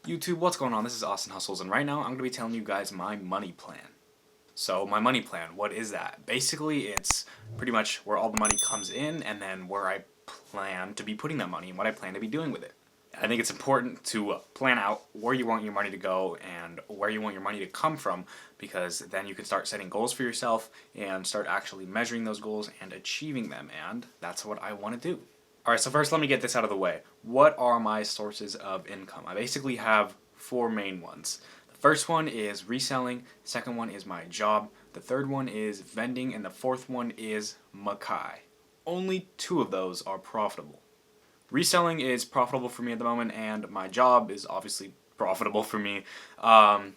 YouTube, what's going on? This is Austyn Hustles, and right now I'm going to be telling you guys my money plan. So my money plan, what is that? Basically, it's pretty much where all the money comes in and then where I plan to be putting that money and what I plan to be doing with it. I think it's important to plan out where you want your money to go and where you want your money to come from, because then you can start setting goals for yourself and start actually measuring those goals and achieving them, and that's what I want to do. Alright, so first let me get this out of the way. What are my sources of income? I basically have four main ones. The first one is reselling, the second one is my job, the third one is vending, and the fourth one is Makai. Only two of those are profitable. Reselling is profitable for me at the moment, and my job is obviously profitable for me. I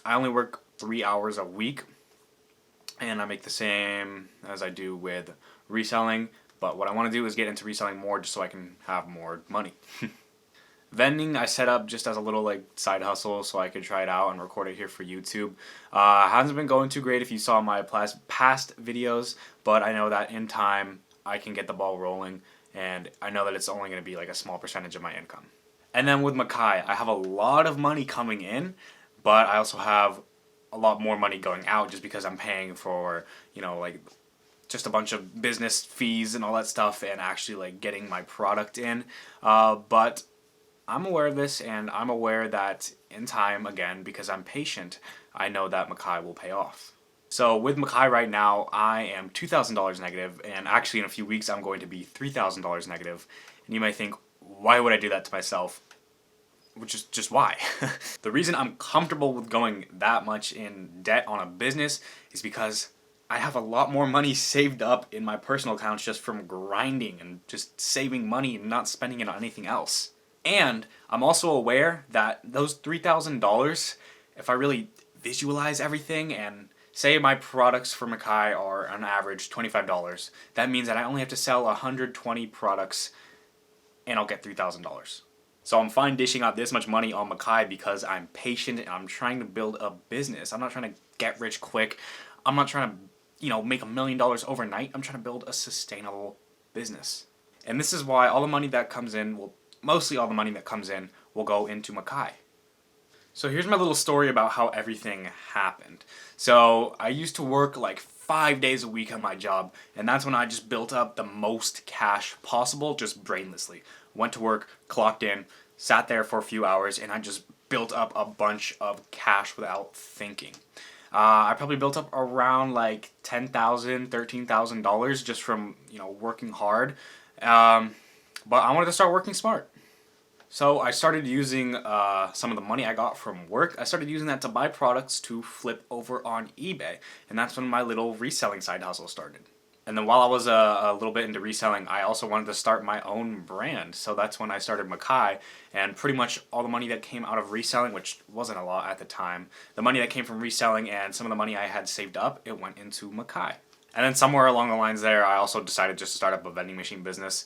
only work 3 hours a week, and I make the same as I do with reselling. But what I want to do is get into reselling more just so I can have more money. Vending I set up just as a little side hustle so I could try it out and record it here for YouTube. Hasn't been going too great if you saw my past videos, but I know that in time I can get the ball rolling, and I know that it's only going to be a small percentage of my income. And then with Makai, I have a lot of money coming in, but I also have a lot more money going out just because I'm paying for, just a bunch of business fees and all that stuff, and actually getting my product in. But I'm aware of this, and I'm aware that in time, again, because I'm patient, I know that Makai will pay off. So with Makai right now, I am $2,000 negative, and actually in a few weeks I'm going to be $3,000 negative. And you may think, why would I do that to myself? Which is just why. The reason I'm comfortable with going that much in debt on a business is because I have a lot more money saved up in my personal accounts just from grinding and just saving money and not spending it on anything else. And I'm also aware that those $3,000, if I really visualize everything and say my products for Makai are on average $25, that means that I only have to sell 120 products and I'll get $3,000. So I'm fine dishing out this much money on Makai because I'm patient and I'm trying to build a business. I'm not trying to get rich quick. I'm not trying to make $1 million overnight. I'm trying to build a sustainable business. And this is why all the money that comes in, mostly all the money that comes in, will go into Makai. So here's my little story about how everything happened. So I used to work 5 days a week on my job, and that's when I just built up the most cash possible, just brainlessly. Went to work, clocked in, sat there for a few hours, and I just built up a bunch of cash without thinking. I probably built up around $10,000, $13,000 just from working hard, but I wanted to start working smart. So I started using some of the money I got from work. I started using that to buy products to flip over on eBay, and that's when my little reselling side hustle started. And then while I was a little bit into reselling, I also wanted to start my own brand. So that's when I started Makai, and pretty much all the money that came out of reselling, which wasn't a lot at the time, the money that came from reselling and some of the money I had saved up, it went into Makai. And then somewhere along the lines there, I also decided just to start up a vending machine business,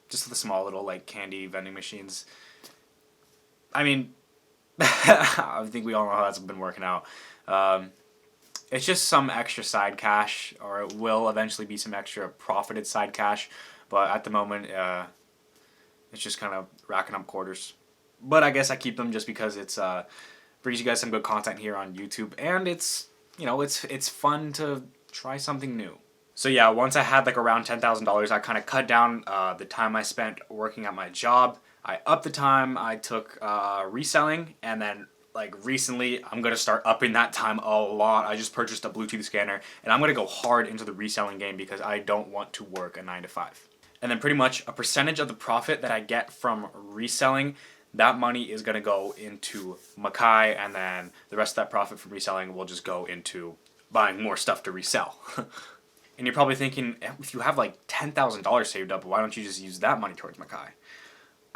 just the small little candy vending machines. I mean, I think we all know how that's been working out. It's just some extra side cash, or it will eventually be some extra profited side cash, but at the moment, it's just kind of racking up quarters. But I guess I keep them just because it's brings you guys some good content here on YouTube, and it's it's fun to try something new. So yeah, once I had around $10,000, I kind of cut down the time I spent working at my job. I upped the time I took reselling, and then recently I'm going to start upping that time a lot. I just purchased a Bluetooth scanner, and I'm going to go hard into the reselling game because I don't want to work a 9 to 5. And then pretty much a percentage of the profit that I get from reselling, that money is going to go into Makai, and then the rest of that profit from reselling will just go into buying more stuff to resell. And you're probably thinking, if you have $10,000 saved up, why don't you just use that money towards Makai?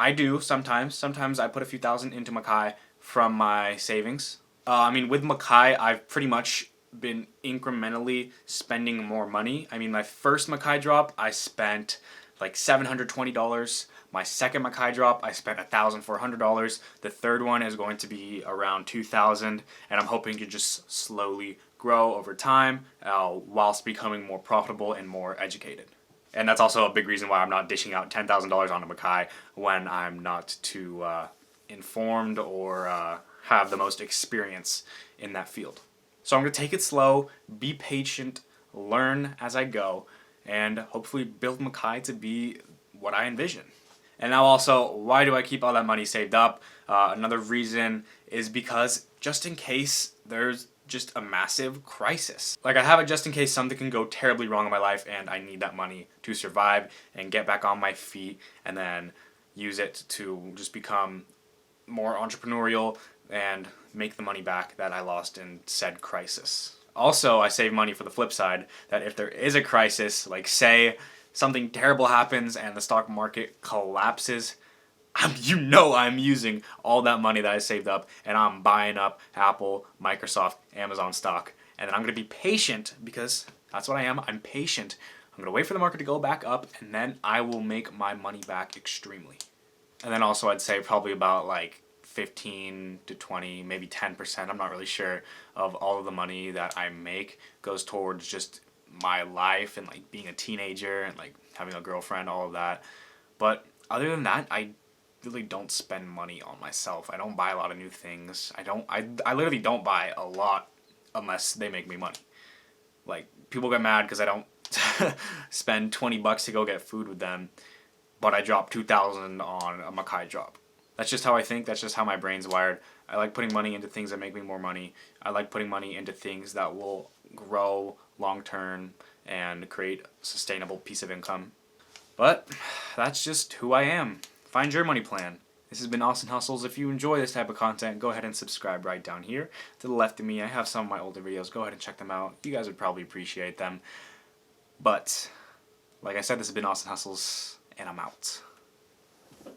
I do sometimes. Sometimes I put a few thousand into Makai from my savings. With Makai, I've pretty much been incrementally spending more money. My first Makai drop, I spent $720. My second Makai drop, I spent $1,400. The third one is going to be around $2,000, and I'm hoping to just slowly grow over time whilst becoming more profitable and more educated. And that's also a big reason why I'm not dishing out $10,000 on a Makai when I'm not too informed or have the most experience in that field. So I'm going to take it slow, be patient, learn as I go, and hopefully build Mackay to be what I envision. And now also, why do I keep all that money saved up? Another reason is because just in case there's just a massive crisis. Like, I have it just in case something can go terribly wrong in my life and I need that money to survive and get back on my feet and then use it to just become more entrepreneurial and make the money back that I lost in said crisis. Also, I save money for the flip side, that if there is a crisis, like say something terrible happens and the stock market collapses, I'm using all that money that I saved up and I'm buying up Apple, Microsoft, Amazon stock. And then I'm going to be patient because that's what I am. I'm patient. I'm going to wait for the market to go back up and then I will make my money back extremely. And then also I'd say probably about like 15 to 20, maybe 10%, I'm not really sure, of all of the money that I make goes towards just my life and like being a teenager and like having a girlfriend, all of that. But other than that, I really don't spend money on myself. I don't buy a lot of new things. I literally don't buy a lot unless they make me money. Like, people get mad because I don't spend $20 to go get food with them, but I drop $2,000 on a Mackay drop. That's just how I think. That's just how my brain's wired. I like putting money into things that make me more money. I like putting money into things that will grow long term and create a sustainable piece of income. But that's just who I am. Find your money plan. This has been Austyn Hustles. If you enjoy this type of content, go ahead and subscribe right down here to the left of me. I have some of my older videos. Go ahead and check them out. You guys would probably appreciate them. But like I said, this has been Austyn Hustles, and I'm out.